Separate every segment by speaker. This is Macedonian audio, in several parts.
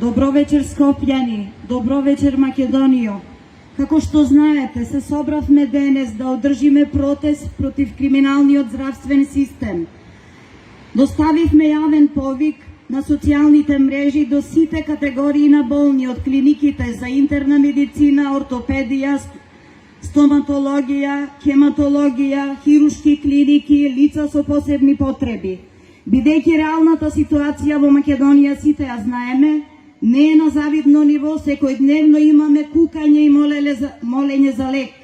Speaker 1: добро вечер Скопјани, добро вечер Македонијо. Како што знаете, се собравме денес да одржиме протест против криминалниот здравствен систем. Доставивме јавен повик на социјалните мрежи до сите категории на болни од клиниките за интерна медицина, ортопедија, стоматологија, хематологија, хирушки клиники, лица со посебни потреби. Бидејќи реалната ситуација во Македонија, сите ја знаеме, не е на завидно ниво, секојдневно имаме кукање и молење за лек.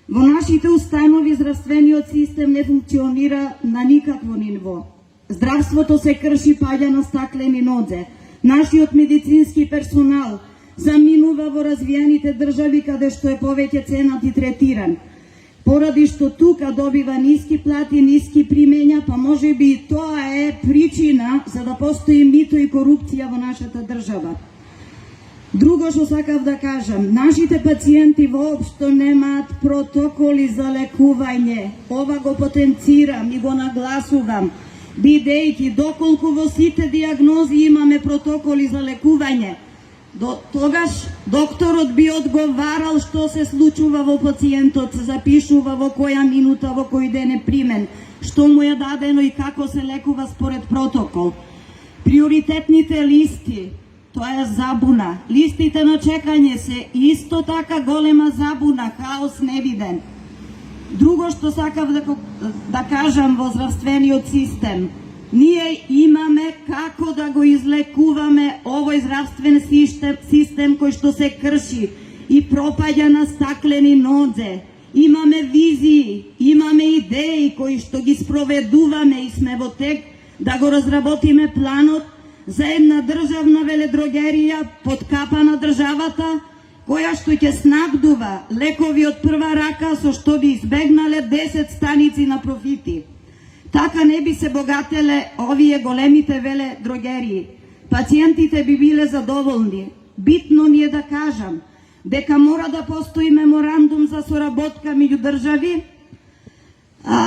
Speaker 1: Во нашите установи здравствениот систем не функционира на никакво ниво. Здравството се крши, паѓа на стаклени нозе. Нашиот медицински персонал заминува во развиените држави каде што е повеќе ценат и третиран. Поради што тука добива ниски плати, ниски примења, па може би и тоа е причина за да постои мито и корупција во нашата држава. Друго што сакав да кажам, нашите пациенти воопшто немаат протоколи за лекување. Ова го потенцирам и го нагласувам, бидејќи доколку во сите дијагнози имаме протоколи за лекување, до тогаш докторот би одговарал што се случува во пациентот, се запишува во која минута, во кој ден е примен, што му е дадено и како се лекува според протокол. Приоритетните листи, тоа е забуна. Листите на чекање се исто така голема забуна, хаос невиден. Друго што сакав да кажам во здравствениот систем, ние имаме како да го излекуваме овој здравствен систем кој што се крши и пропаѓа на стаклени нозе. Имаме визии, имаме идеи кои што ги спроведуваме и сме во тек да го разработиме планот за една државна веледрогерија под капа на државата, која што ќе снабдува лекови од прва рака со што би избегнале 10 станици на профити. Така не би се богателе овие големите веледрогерии. Пациентите би биле задоволни. Битно ми е да кажам дека мора да постои меморандум за соработка меѓу држави.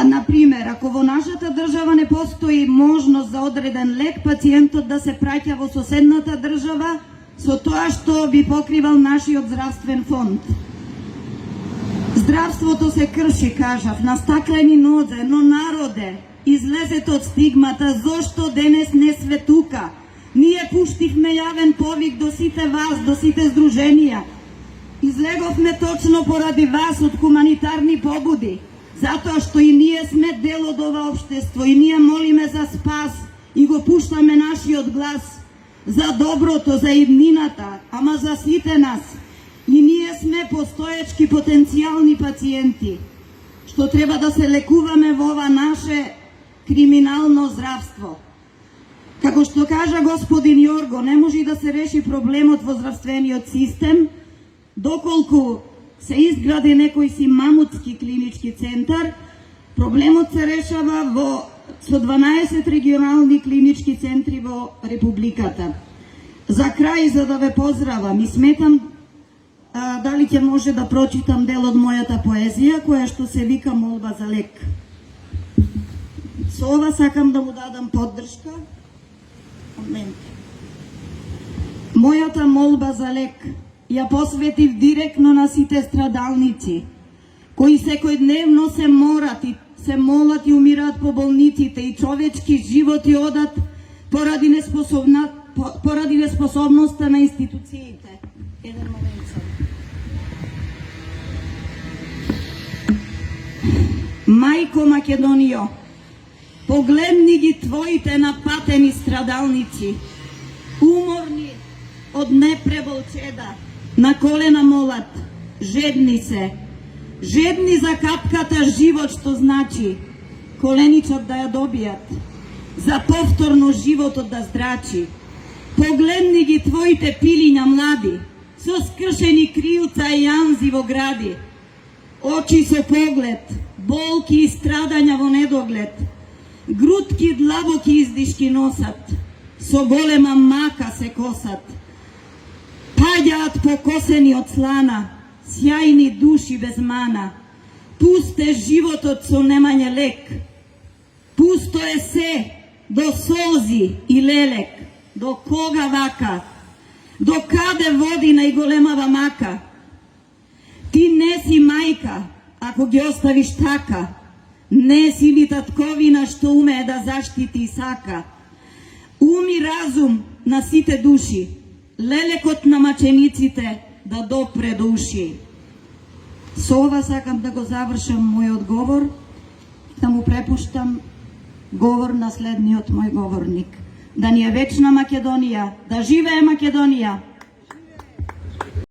Speaker 1: Например, ако во нашата држава не постои можност за одреден лек, пациентот да се праќа во соседната држава со тоа што би покривал нашиот здравствен фонд. Здравството се крши, кажав, на стаклени нозе, но народе, излезете од стигмата, зошто денес не сме тука. Ние пуштивме јавен повик до сите вас, до сите здруженија. Излеговме точно поради вас од хуманитарни побуди, затоа што и ние сме дел од ова општество и ние молиме за спас и го пуштаме нашиот глас за доброто, за иднината, ама за сите нас. И ние сме постоечки потенцијални пациенти, што треба да се лекуваме во ова наше криминално здравство. Како што кажа господин Јорго, не може да се реши проблемот во здравствениот систем доколку се изгради некој си мамутски клинички центар. Проблемот се решава со 12 регионални клинички центри во Републиката. За крај, за да ве поздравам и сметам дали ќе може да прочитам дел од мојата поезија, која што се вика Молба за лек. Со ова сакам да му дадам поддршка. Мојата молба за лек ја посветив директно на сите страдалници, кои секојдневно се молат и умираат по болниците и човечки животи одат поради неспособноста на институциите. Еден момент само. Мајко Македонијо, погледни ги твоите напатени страдалници, уморни од непреболчеда, на колена молат, жедни се, жедни за капката живот, што значи коленичот да ја добијат, за повторно животот да здрачи. Погледни ги твоите пилиња млади, со скршени кријуца и јанзи во гради, очи со поглед, болки и страдања во недоглед, грудки длабоки издишки носат, со голема мака се косат, паѓаат покосени од слана, сјајни души без мана, пусте животот со немање лек, пусто е се до солзи и лелек, до кога вака, До каде води најголемава мака? Ти не си мајка, ако ги оставиш така. Не си ни татковина што умее да заштити и сака. Ум и разум на сите души, лелекот на мачениците да допре до уши. Со ова сакам да го завршам мојот говор, да му препуштам говор на следниот мој говорник. Да ни е вечна Македонија, да живее Македонија!